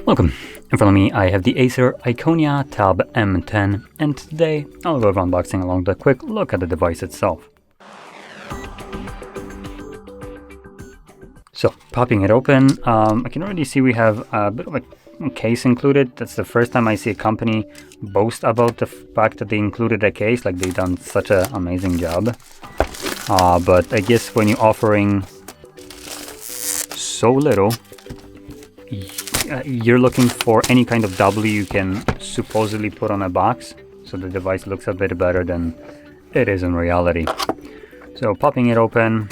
Welcome. In front of me I have the ACER Iconia Tab M10, and today I'll go over unboxing along with a quick look at the device itself. So, popping it open, I can already see we have a bit of a case included. That's the first time I see a company boast about the fact that they included a case, like they've done such an amazing job. But I guess when you're offering so little, you're looking for any kind of W you can supposedly put on a box, so the device looks a bit better than it is in reality. So popping it open,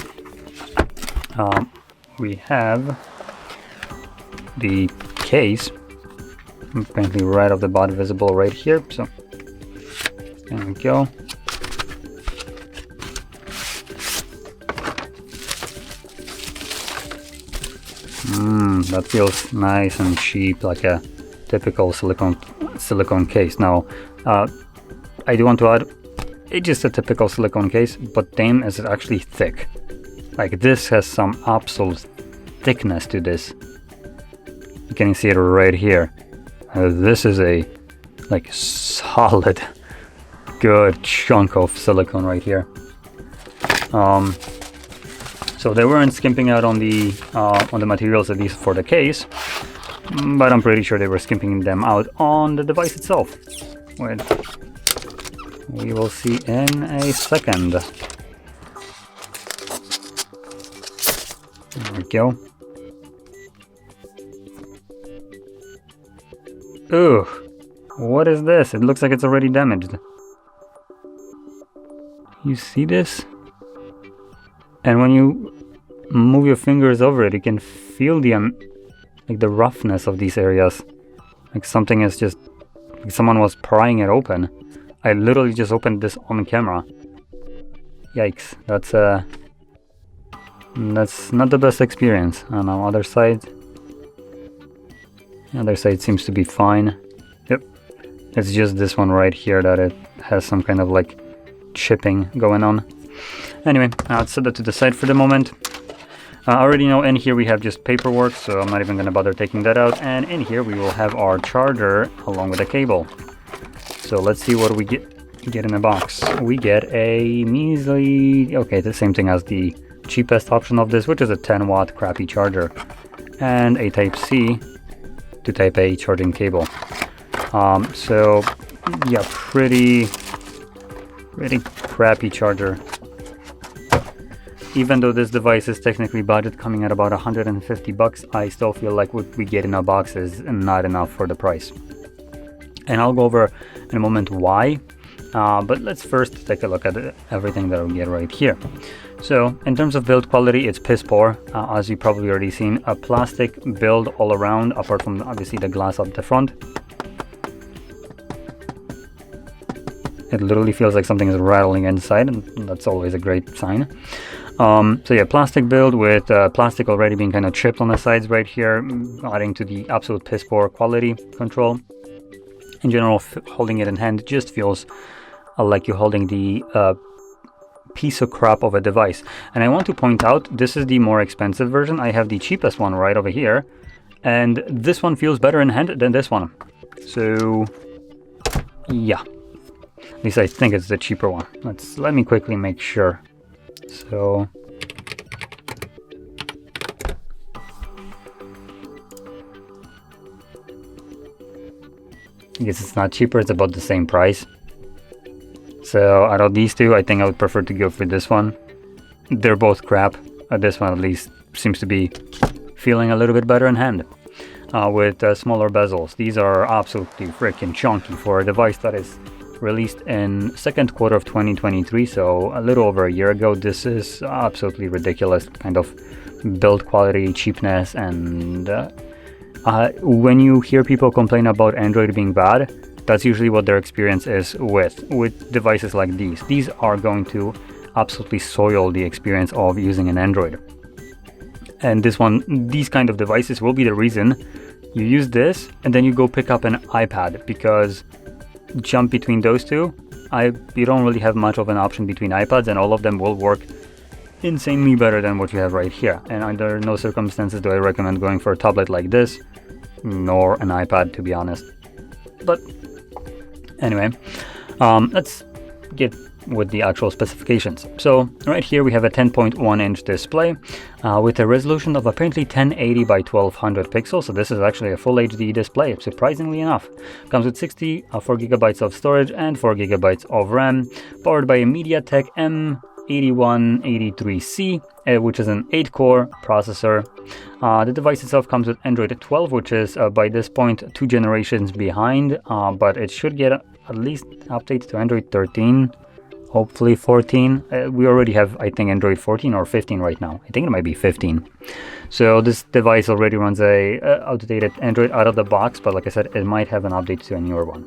we have the case, apparently right off the bat visible right here, so there we go. That feels nice and cheap, like a typical silicone case. Now, I do want to add, it's just a typical silicone case, but damn, is it actually thick. Like, this has some absolute thickness to this. You can see it right here. This is a like solid, good chunk of silicone right here. So they weren't skimping out on the materials, at least for the case, but I'm pretty sure they were skimping them out on the device itself. Wait, we will see in a second. There we go. Ooh, what is this? It looks like it's already damaged. You see this? And when you move your fingers over it, you can feel the like the roughness of these areas. Like something is just, like someone was prying it open. I literally just opened this on camera. Yikes! That's not the best experience. I don't know. Other side seems to be fine. Yep, it's just this one right here that it has some kind of like chipping going on. Anyway, I'll set that to the side for the moment. I already know in here we have just paperwork, so I'm not even going to bother taking that out. And in here we will have our charger along with a cable. So let's see what we get in the box. We get a measly, okay, the same thing as the cheapest option of this, which is a 10-watt crappy charger, and a Type-C to Type-A charging cable. So yeah, pretty crappy charger. Even though this device is technically budget, coming at about 150 bucks, I still feel like what we get in our box is not enough for the price. And I'll go over in a moment why, but let's first take a look at everything that we get right here. So in terms of build quality, it's piss poor, as you probably already seen. A plastic build all around, apart from obviously the glass up the front. It literally feels like something is rattling inside, and that's always a great sign. So yeah, plastic build with plastic already being kind of chipped on the sides right here, adding to the absolute piss poor quality control. In general, holding it in hand just feels like you're holding the piece of crap of a device. And I want to point out, this is the more expensive version. I have the cheapest one right over here, and this one feels better in hand than this one. So yeah, at least I think it's the cheaper one. Let me quickly make sure. So I guess it's not cheaper, it's about the same price. So out of these two, I think I would prefer to go for this one. They're both crap. This one at least seems to be feeling a little bit better in hand. With smaller bezels. These are absolutely freaking chunky for a device that is released in second quarter of 2023, so a little over a year ago. This is absolutely ridiculous kind of build quality, cheapness, and when you hear people complain about Android being bad, that's usually what their experience is with devices like these. These are going to absolutely soil the experience of using an Android. And these kind of devices will be the reason you use this and then you go pick up an iPad, because jump between those two, you don't really have much of an option between iPads, and all of them will work insanely better than what you have right here. And under no circumstances do I recommend going for a tablet like this nor an iPad, to be honest. But anyway, let's get with the actual specifications. So right here we have a 10.1 inch display with a resolution of apparently 1080 by 1200 pixels. So this is actually a full HD display, surprisingly enough. Comes with 64 gigabytes of storage and 4 gigabytes of RAM, powered by a MediaTek M8183C, which is an 8-core processor. The device itself comes with Android 12, which is by this point 2 generations behind, but it should get at least update to Android 13. Hopefully 14. We already have, I think, Android 14 or 15 right now. I think it might be 15. So this device already runs a outdated Android out of the box, but like I said, it might have an update to a newer one.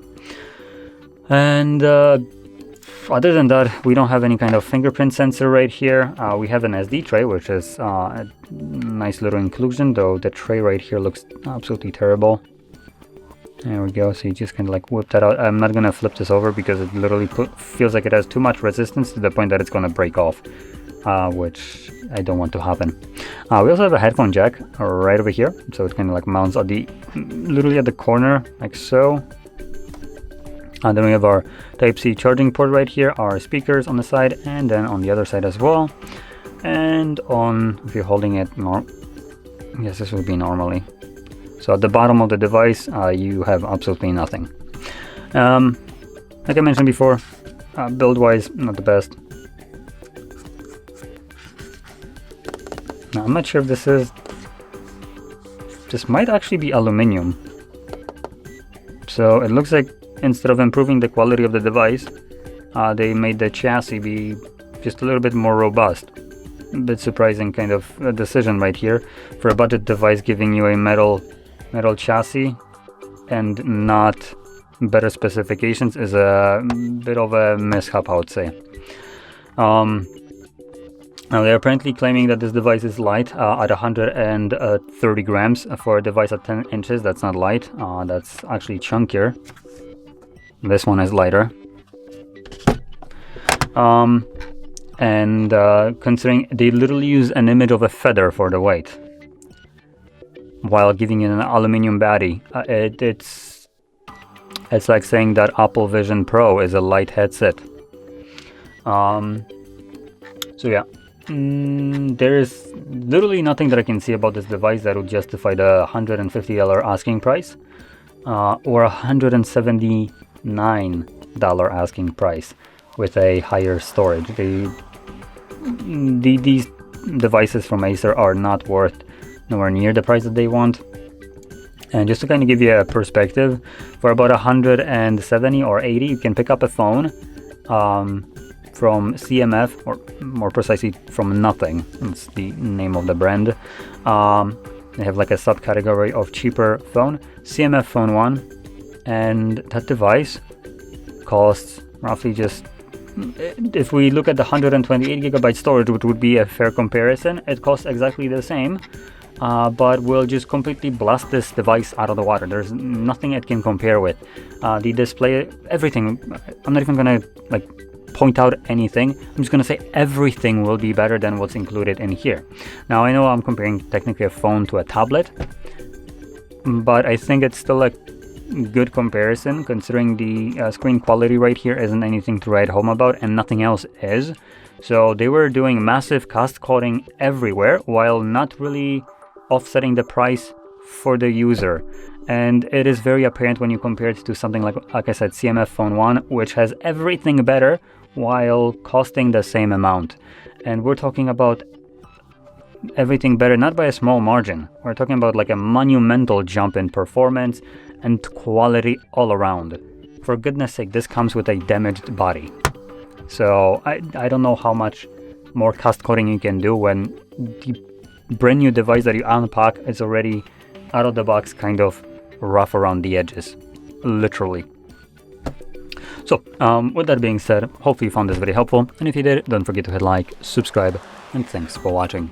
And other than that, we don't have any kind of fingerprint sensor right here. We have an SD tray, which is a nice little inclusion, though the tray right here looks absolutely terrible. There we go, so you just kind of like whip that out. I'm not gonna flip this over because it literally feels like it has too much resistance to the point that it's gonna break off, which I don't want to happen. We also have a headphone jack right over here, so it kind of like mounts at literally at the corner, like so. And then we have our Type-C charging port right here, our speakers on the side, and then on the other side as well. And if you're holding it, yes, this would be normally. So at the bottom of the device, you have absolutely nothing. Like I mentioned before, build-wise, not the best. Now, I'm not sure if this might actually be aluminum. So it looks like instead of improving the quality of the device, they made the chassis be just a little bit more robust. A bit surprising kind of a decision right here for a budget device, giving you a metal chassis and not better specifications is a bit of a mishap, I would say. Now they're apparently claiming that this device is light at 130 grams for a device at 10 inches. That's not light, that's actually chunkier. This one is lighter. And considering they literally use an image of a feather for the weight while giving it an aluminum body, it's like saying that Apple Vision Pro is a light headset. So yeah, there is literally nothing that I can see about this device that would justify the $150 asking price or $179 asking price with a higher storage. These devices from Acer are not worth nowhere near the price that they want. And just to kind of give you a perspective, for about 170 or 80, you can pick up a phone from CMF, or more precisely from Nothing. That's the name of the brand. They have like a subcategory of cheaper phone, CMF Phone 1, and that device costs roughly just, if we look at the 128 gigabyte storage, which would be a fair comparison, it costs exactly the same, but we'll just completely blast this device out of the water. There's nothing it can compare with. The display, everything, I'm not even gonna like point out anything. I'm just gonna say everything will be better than what's included in here. Now I know I'm comparing technically a phone to a tablet, but I think it's still a good comparison considering the screen quality right here isn't anything to write home about and nothing else is. So they were doing massive cost cutting everywhere while not really offsetting the price for the user. And it is very apparent when you compare it to something like I said, CMF Phone 1, which has everything better while costing the same amount. And we're talking about everything better, not by a small margin. We're talking about like a monumental jump in performance and quality all around. For goodness sake, this comes with a damaged body. So I don't know how much more cost cutting you can do when the brand new device that you unpack is already out of the box kind of rough around the edges, literally. So with that being said, hopefully you found this very helpful, and if you did, don't forget to hit like, subscribe, and thanks for watching.